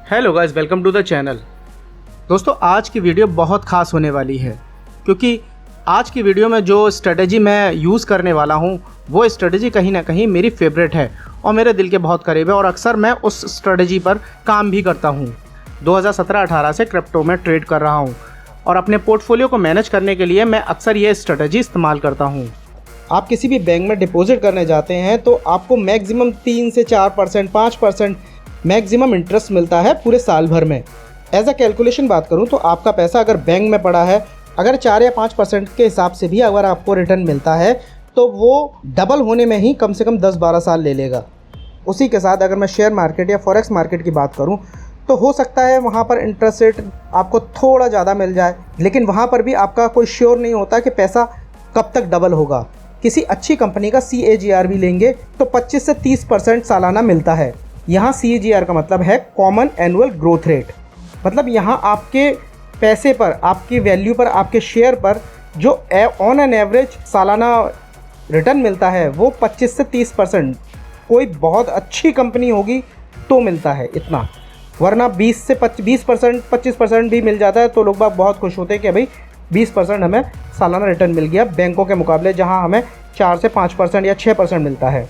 Hello guys, welcome to the channel. दोस्तों, आज की वीडियो बहुत ख़ास होने वाली है क्योंकि आज की वीडियो में जो स्ट्रेटजी मैं यूज़ करने वाला हूँ वो स्ट्रेटजी कहीं ना कहीं मेरी फेवरेट है और मेरे दिल के बहुत करीब है और अक्सर मैं उस स्ट्रेटजी पर काम भी करता हूँ। 2017-18 से क्रिप्टो में ट्रेड कर रहा हूँ और अपने पोर्टफोलियो को मैनेज करने के लिए मैं अक्सर ये स्ट्रेटजी इस्तेमाल करता हूँ। आप किसी भी बैंक में डिपॉजिट करने जाते हैं तो आपको मैक्सिमम 3 से 4%, 5% मैक्सिमम इंटरेस्ट मिलता है पूरे साल भर में। एज अ कैलकुलेशन बात करूं तो आपका पैसा अगर बैंक में पड़ा है, अगर 4 या 5% के हिसाब से भी अगर आपको रिटर्न मिलता है तो वो डबल होने में ही कम से कम 10-12 साल ले लेगा। उसी के साथ अगर मैं शेयर मार्केट या फॉरेक्स मार्केट की बात करूं तो हो सकता है वहाँ पर इंटरेस्ट रेट आपको थोड़ा ज़्यादा मिल जाए, लेकिन वहाँ पर भी आपका कोई श्योर नहीं होता कि पैसा कब तक डबल होगा। किसी अच्छी कंपनी का CAGR भी लेंगे तो 25 से 30% सालाना मिलता है। यहाँ CAGR का मतलब है कॉमन एनुअल ग्रोथ रेट। मतलब यहाँ आपके पैसे पर, आपकी वैल्यू पर, आपके शेयर पर जो ऑन एन एवरेज सालाना रिटर्न मिलता है वो 25 से 30%। कोई बहुत अच्छी कंपनी होगी तो मिलता है इतना, वरना 20 से 20%, 25% भी मिल जाता है तो लोग बहुत खुश होते हैं कि भाई 20% हमें सालाना रिटर्न मिल गया बैंकों के मुकाबले, जहां हमें 4 से 5% या 6% मिलता है।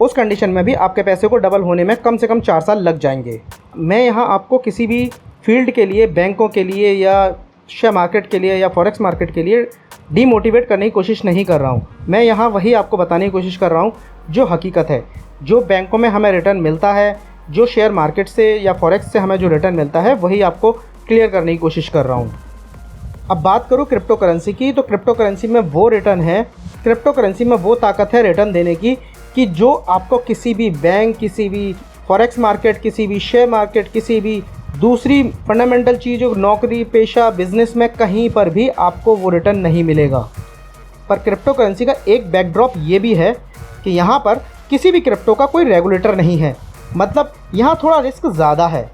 उस कंडीशन में भी आपके पैसे को डबल होने में कम से कम 4 साल लग जाएंगे। मैं यहाँ आपको किसी भी फील्ड के लिए, बैंकों के लिए या शेयर मार्केट के लिए या फॉरेक्स मार्केट के लिए डीमोटिवेट करने की कोशिश नहीं कर रहा हूँ। मैं यहाँ वही आपको बताने की कोशिश कर रहा हूँ जो हकीकत है। जो बैंकों में हमें रिटर्न मिलता है, जो शेयर मार्केट से या फॉरेक्स से हमें जो रिटर्न मिलता है, वही आपको क्लियर करने की कोशिश कर रहा हूँ। अब बात करूँ क्रिप्टो करेंसी की, तो क्रिप्टो करेंसी में वो रिटर्न है, क्रिप्टो करेंसी में वो ताकत है रिटर्न देने की कि जो आपको किसी भी बैंक, किसी भी फॉरेक्स मार्केट, किसी भी शेयर मार्केट, किसी भी दूसरी फंडामेंटल चीज़, नौकरी पेशा, बिजनेस में कहीं पर भी आपको वो रिटर्न नहीं मिलेगा। पर क्रिप्टो करेंसी का एक बैकड्रॉप ये भी है कि यहाँ पर किसी भी क्रिप्टो का कोई रेगुलेटर नहीं है। मतलब यहाँ थोड़ा रिस्क ज़्यादा है,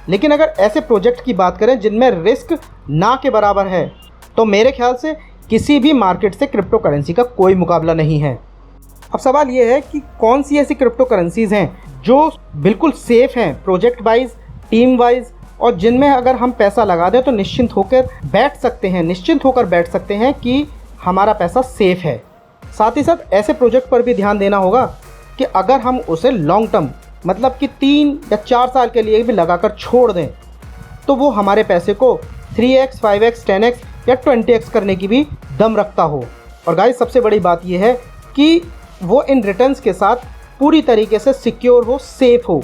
लेकिन अगर ऐसे प्रोजेक्ट की बात करें जिनमें रिस्क ना के बराबर है तो मेरे ख्याल से किसी भी मार्केट से क्रिप्टो करेंसी का कोई मुकाबला नहीं है। अब सवाल ये है कि कौन सी ऐसी क्रिप्टो करेंसीज़ हैं जो बिल्कुल सेफ़ हैं प्रोजेक्ट वाइज, टीम वाइज, और जिनमें अगर हम पैसा लगा दें तो निश्चिंत होकर बैठ सकते हैं कि हमारा पैसा सेफ़ है। साथ ही साथ ऐसे प्रोजेक्ट पर भी ध्यान देना होगा कि अगर हम उसे लॉन्ग टर्म, मतलब कि 3 या 4 साल के लिए भी लगाकर छोड़ दें तो वो हमारे पैसे को 3x, 5x, 10x या 20x करने की भी दम रखता हो। और गाइस, सबसे बड़ी बात यह है कि वो इन रिटर्न्स के साथ पूरी तरीके से सिक्योर हो, सेफ हो।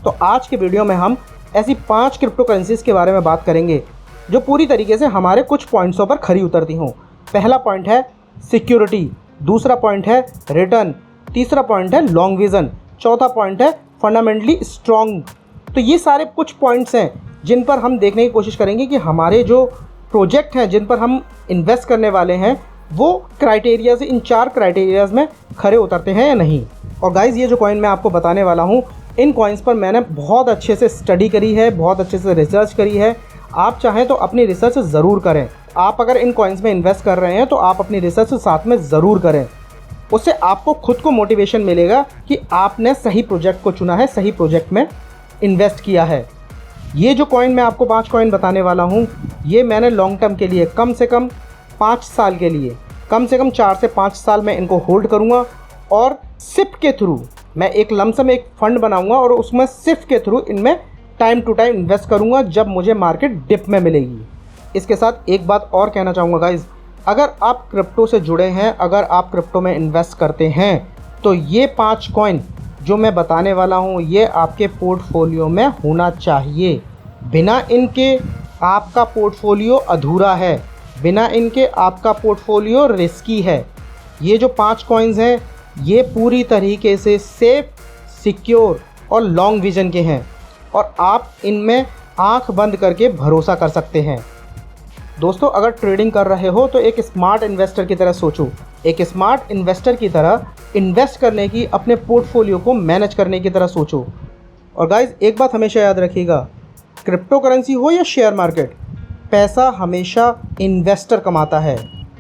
तो आज के वीडियो में हम ऐसी 5 क्रिप्टो करेंसीज़ के बारे में बात करेंगे जो पूरी तरीके से हमारे कुछ पॉइंट्सों पर खरी उतरती हों। पहला पॉइंट है सिक्योरिटी, दूसरा पॉइंट है रिटर्न, तीसरा पॉइंट है लॉन्ग विज़न, चौथा पॉइंट है फंडामेंटली स्ट्रॉन्ग। तो ये सारे कुछ पॉइंट्स हैं जिन पर हम देखने की कोशिश करेंगे कि हमारे जो प्रोजेक्ट हैं जिन पर हम इन्वेस्ट करने वाले हैं वो क्राइटेरियाज, इन 4 क्राइटेरियाज में खरे उतरते हैं या नहीं। और गाइज़, ये जो कॉइन मैं आपको बताने वाला हूँ, इन कॉइन्स पर मैंने बहुत अच्छे से स्टडी करी है, बहुत अच्छे से रिसर्च करी है। आप चाहें तो अपनी रिसर्च ज़रूर करें। आप अगर इन कॉइन्स में इन्वेस्ट कर रहे हैं तो आप अपनी रिसर्च साथ में ज़रूर करें। उससे आपको खुद को मोटिवेशन मिलेगा कि आपने सही प्रोजेक्ट को चुना है, सही प्रोजेक्ट में इन्वेस्ट किया है। ये जो कॉइन मैं आपको 5 कॉइन बताने वाला हूँ, ये मैंने लॉन्ग टर्म के लिए कम से कम 5 साल के लिए, कम से कम 4 से 5 साल में इनको होल्ड करूँगा और सिप के थ्रू मैं एक लमसम एक फ़ंड बनाऊँगा और उसमें सिप के थ्रू इनमें टाइम टू टाइम इन्वेस्ट करूँगा जब मुझे मार्केट डिप में मिलेगी। इसके साथ एक बात और कहना चाहूँगा गाइज़, अगर आप क्रिप्टो से जुड़े हैं, अगर आप क्रिप्टो में इन्वेस्ट करते हैं तो ये 5 कॉइन जो मैं बताने वाला हूँ ये आपके पोर्टफोलियो में होना चाहिए। बिना इनके आपका पोर्टफोलियो अधूरा है, बिना इनके आपका पोर्टफोलियो रिस्की है। ये जो 5 कॉइन्स हैं ये पूरी तरीके से सेफ, सिक्योर और लॉन्ग विजन के हैं और आप इनमें आंख बंद करके भरोसा कर सकते हैं। दोस्तों, अगर ट्रेडिंग कर रहे हो तो एक स्मार्ट इन्वेस्टर की तरह सोचो, एक स्मार्ट इन्वेस्टर की तरह इन्वेस्ट करने की, अपने पोर्टफोलियो को मैनेज करने की तरह सोचो। और गाइज़, एक बात हमेशा याद रखिएगा, क्रिप्टो करेंसी हो या शेयर मार्केट, पैसा हमेशा इन्वेस्टर कमाता है।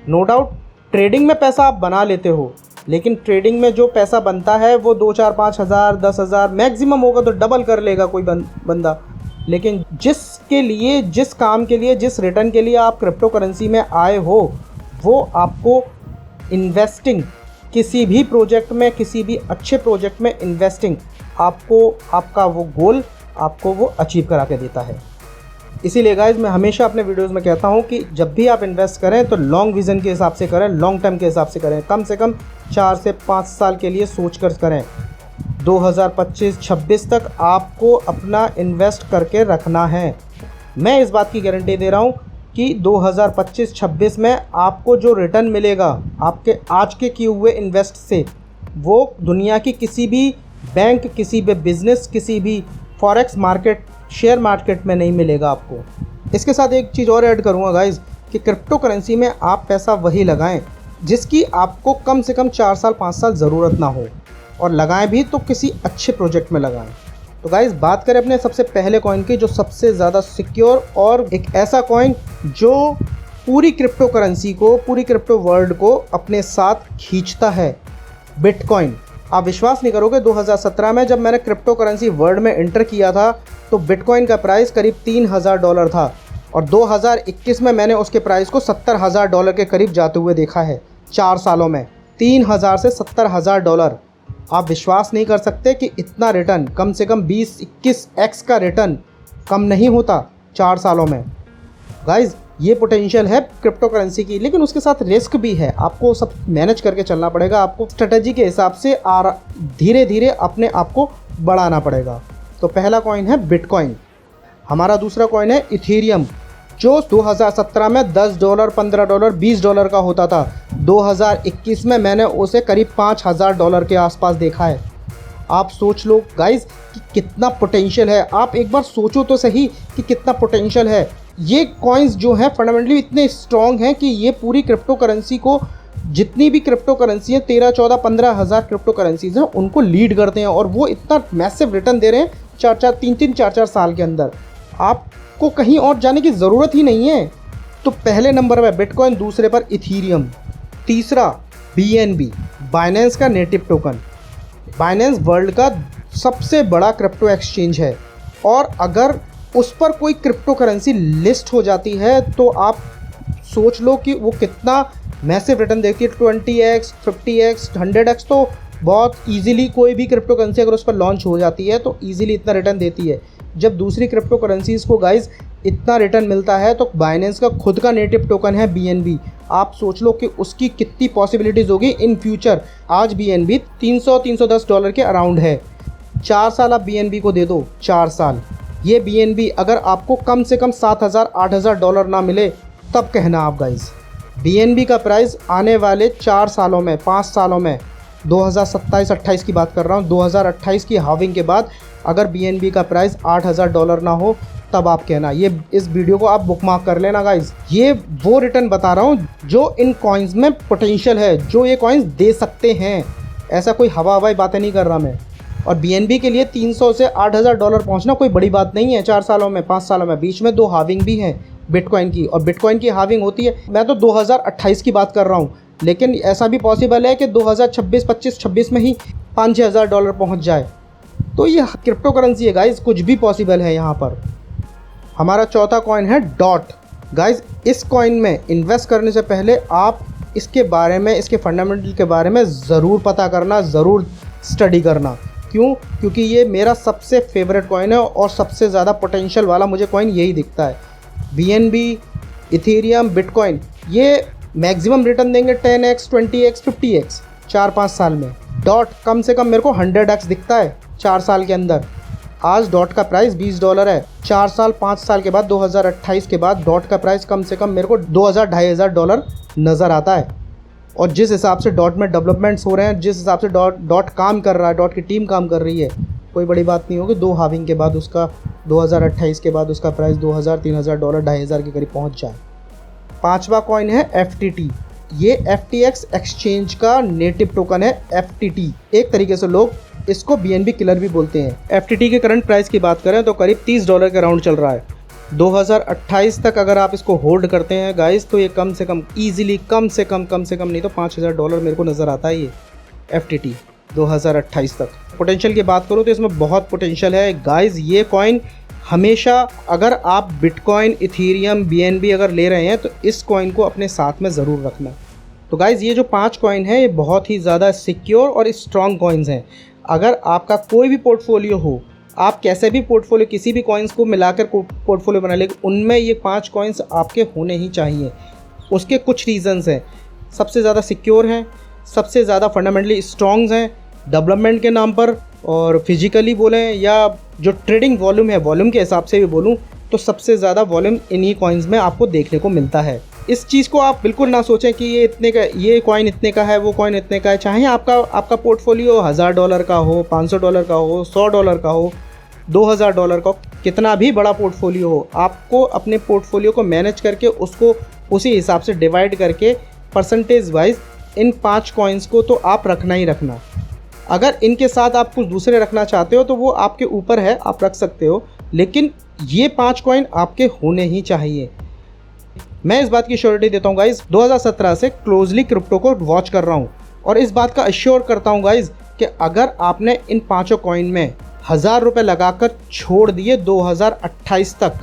नो डाउट ट्रेडिंग में पैसा आप बना लेते हो, लेकिन ट्रेडिंग में जो पैसा बनता है वो 2, 4, 5 हज़ार, 10 हज़ार मैक्सिमम होगा तो डबल कर लेगा कोई बंदा। लेकिन जिस काम के लिए, जिस रिटर्न के लिए आप क्रिप्टो करेंसी में आए हो, वो आपको इन्वेस्टिंग किसी भी प्रोजेक्ट में, किसी भी अच्छे प्रोजेक्ट में इन्वेस्टिंग आपको आपका वो गोल आपको वो अचीव करा के देता है। इसीलिए गाइज मैं हमेशा अपने वीडियोस में कहता हूँ कि जब भी आप इन्वेस्ट करें तो लॉन्ग विज़न के हिसाब से करें, लॉन्ग टर्म के हिसाब से करें, कम से कम 4 से 5 साल के लिए सोच कर करें। 2025-26 तक आपको अपना इन्वेस्ट करके रखना है। मैं इस बात की गारंटी दे रहा हूँ कि 2025-26 में आपको जो रिटर्न मिलेगा आपके आज के किए हुए इन्वेस्ट से, वो दुनिया की किसी भी बैंक, किसी भी बिज़नेस, किसी भी फॉरेक्स मार्केट, शेयर मार्केट में नहीं मिलेगा आपको। इसके साथ एक चीज़ और ऐड करूँगा गाइज़ कि क्रिप्टो करेंसी में आप पैसा वही लगाएं जिसकी आपको कम से कम 4 साल 5 साल ज़रूरत ना हो, और लगाएं भी तो किसी अच्छे प्रोजेक्ट में लगाएं। तो गाइज़ बात करें अपने सबसे पहले कॉइन की, जो सबसे ज़्यादा सिक्योर और एक ऐसा कॉइन जो पूरी क्रिप्टो करेंसी को, पूरी क्रिप्टो वर्ल्ड को अपने साथ खींचता है, बिटकॉइन। आप विश्वास नहीं करोगे, 2017 में जब मैंने क्रिप्टो करेंसी वर्ल्ड में एंटर किया था तो बिटकॉइन का प्राइस करीब $3000 था, और 2021 में मैंने उसके प्राइस को $70,000 के करीब जाते हुए देखा है। 4 सालों में 3000 से $70,000। आप विश्वास नहीं कर सकते कि इतना रिटर्न, कम से कम 20-21x का रिटर्न कम नहीं होता 4 सालों में। गाइज़ ये पोटेंशियल है क्रिप्टो करेंसी की, लेकिन उसके साथ रिस्क भी है। आपको सब मैनेज करके चलना पड़ेगा, आपको स्ट्रेटजी के हिसाब से धीरे धीरे अपने आप को बढ़ाना पड़ेगा। तो पहला कॉइन है बिटकॉइन। हमारा दूसरा कॉइन है इथेरियम, जो 2017 में $10, $15, $20 का होता था। 2021 में मैंने उसे करीब $5000 के आसपास देखा है। आप सोच लो गाइज़ कि कितना पोटेंशियल है। आप एक बार सोचो तो सही कि कितना पोटेंशियल है। ये कॉइन्स जो हैं फंडामेंटली इतने स्ट्रॉन्ग हैं कि ये पूरी क्रिप्टो करेंसी को, जितनी भी क्रिप्टो करेंसी है, 13, 14, 15 हज़ार क्रिप्टो करेंसीज हैं, उनको लीड करते हैं, और वो इतना मैसिव रिटर्न दे रहे हैं 4-4 साल के अंदर। आपको कहीं और जाने की ज़रूरत ही नहीं है। तो पहले नंबर पर बिटकॉइन, दूसरे पर इथीरियम, तीसरा BNB, बाइनेंस का नेटिव टोकन। बाइनेंस वर्ल्ड का सबसे बड़ा क्रिप्टो एक्सचेंज है, और अगर उस पर कोई क्रिप्टो करेंसी लिस्ट हो जाती है तो आप सोच लो कि वो कितना मैसिव रिटर्न देती है। 20x, 50x, 100x तो बहुत इजीली कोई भी क्रिप्टो करेंसी अगर उस पर लॉन्च हो जाती है तो इजीली इतना रिटर्न देती है। जब दूसरी क्रिप्टो करेंसीज़ को गाइज इतना रिटर्न मिलता है तो बाइनेंस का खुद का नेटिव टोकन है BNB। आप सोच लो कि उसकी कितनी पॉसिबिलिटीज़ होगी इन फ्यूचर। आज BNB $300-310 के अराउंड है। 4 साल आप BNB को दे दो, 4 साल, ये BNB अगर आपको कम से कम $7000-8000 ना मिले तब कहना आप गाइज। BNB का प्राइस आने वाले 4 सालों में, 5 सालों में, 2027-28 की बात कर रहा हूँ, 2028 की हाविंग के बाद अगर BNB का प्राइस $8000 ना हो तब आप कहना। ये इस वीडियो को आप बुकमार्क कर लेना गाइज। ये वो रिटर्न बता रहा हूँ जो इन कॉइन्स में पोटेंशियल है, जो ये कॉइन्स दे सकते हैं। ऐसा कोई हवाई बातें नहीं कर रहा मैं। और BNB के लिए 300 से $8000 पहुंचना कोई बड़ी बात नहीं है 4 सालों में, 5 सालों में। बीच में 2 हाविंग भी हैं बिटकॉइन की, और बिटकॉइन की हाविंग होती है, मैं तो 2028 की बात कर रहा हूँ, लेकिन ऐसा भी पॉसिबल है कि 2026 में ही $5-6 पहुँच जाए। तो ये क्रिप्टो करेंसी है गाइज, कुछ भी पॉसिबल है यहाँ पर। हमारा चौथा कॉइन है डॉट। गाइज इस कॉइन में इन्वेस्ट करने से पहले आप इसके बारे में, इसके फंडामेंटल के बारे में ज़रूर पता करना, ज़रूर स्टडी करना। क्यों? क्योंकि ये मेरा सबसे फेवरेट कॉइन है और सबसे ज़्यादा पोटेंशियल वाला मुझे कॉइन यही दिखता है। BNB, इथेरियम, बिटकॉइन ये मैक्सिमम रिटर्न देंगे 10x, 20x, 50x 4-5 साल में। डॉट कम से कम मेरे को 100x दिखता है 4 साल के अंदर। आज डॉट का प्राइस $20 है। 4 साल 5 साल के बाद 2028 के बाद डॉट का प्राइस कम से कम मेरे को $2000-$2500 नज़र आता है। और जिस हिसाब से डॉट में डेवलपमेंट्स हो रहे हैं, जिस हिसाब से डॉट काम कर रहा है, डॉट की टीम काम कर रही है, कोई बड़ी बात नहीं होगी 2 हाविंग के बाद उसका 2028 के बाद उसका प्राइस $2000-3000, $2500 के करीब पहुंच जाए। 5वां कॉइन है FTT। ये FTX एक्सचेंज का नेटिव टोकन है। FTT एक तरीके से लोग इसको BNB किलर भी बोलते हैं। FTT के करंट प्राइस की बात करें तो करीब $30 के राउंड चल रहा है। 2028 तक अगर आप इसको होल्ड करते हैं गाइस तो ये कम से कम ईजिली, कम से कम नहीं तो $5000 मेरे को नज़र आता है ये FTT 2028 तक। पोटेंशियल की बात करूँ तो इसमें बहुत पोटेंशियल है गाइस। ये कॉइन हमेशा अगर आप बिटकॉइन, इथेरियम, बीएनबी अगर ले रहे हैं तो इस कॉइन को अपने साथ में ज़रूर रखना। तो गाइज़ ये जो 5 कॉइन है ये बहुत ही ज़्यादा सिक्योर और स्ट्रॉन्ग कॉइन्स हैं। अगर आपका कोई भी पोर्टफोलियो हो, आप कैसे भी पोर्टफोलियो किसी भी कॉइन्स को मिलाकर पोर्टफोलियो बना, लेकिन उनमें ये 5 कॉइन्स आपके होने ही चाहिए। उसके कुछ रीज़न्स हैं। सबसे ज़्यादा सिक्योर हैं, सबसे ज़्यादा फंडामेंटली स्ट्रॉन्ग हैं डेवलपमेंट के नाम पर, और फिजिकली बोलें या जो ट्रेडिंग वॉल्यूम है, वॉल्यूम के हिसाब से भी बोलूँ तो सबसे ज़्यादा वॉल्यूम इन्हीं कॉइन्स में आपको देखने को मिलता है। इस चीज़ को आप बिल्कुल ना सोचें कि ये इतने का, ये कॉइन इतने का है, वो कॉइन इतने का है। चाहे आपका पोर्टफोलियो $1000 का हो, $500 का हो, $100 का हो, $2000 का हो, कितना भी बड़ा पोर्टफोलियो हो, आपको अपने पोर्टफोलियो को मैनेज करके उसको उसी हिसाब से डिवाइड करके परसेंटेज वाइज इन 5 कॉइन्स को तो आप रखना ही रखना। अगर इनके साथ आप कुछ दूसरे रखना चाहते हो तो वो आपके ऊपर है, आप रख सकते हो, लेकिन ये 5 कॉइन आपके होने ही चाहिए। मैं इस बात की श्योरिटी देता हूँ गाइज़, 2017 से क्लोजली क्रिप्टो को वॉच कर रहा हूँ और इस बात का अश्योर करता हूँ गाइज़ कि अगर आपने इन 5 कॉइन में ₹1000 लगाकर छोड़ दिए 2028 तक,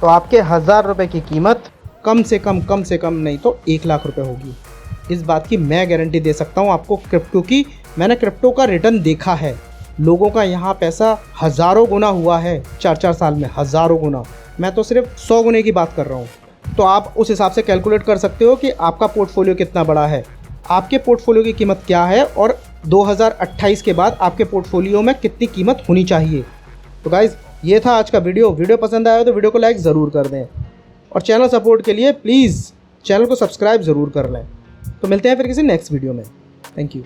तो आपके ₹1000 की कीमत कम से कम नहीं तो ₹1,00,000 होगी। इस बात की मैं गारंटी दे सकता हूँ आपको क्रिप्टो की। मैंने क्रिप्टो का रिटर्न देखा है, लोगों का यहाँ पैसा हज़ारों गुना हुआ है 4-4 साल में, हज़ारों गुना। मैं तो सिर्फ 100 गुने की बात कर रहा हूँ। तो आप उस हिसाब से कैलकुलेट कर सकते हो कि आपका पोर्टफोलियो कितना बड़ा है, आपके पोर्टफोलियो की कीमत क्या है और 2028 के बाद आपके पोर्टफोलियो में कितनी कीमत होनी चाहिए। तो गाइज़ ये था आज का वीडियो पसंद आया तो वीडियो को लाइक ज़रूर कर दें और चैनल सपोर्ट के लिए प्लीज़ चैनल को सब्सक्राइब ज़रूर कर लें। तो मिलते हैं फिर किसी नेक्स्ट वीडियो में। Thank you.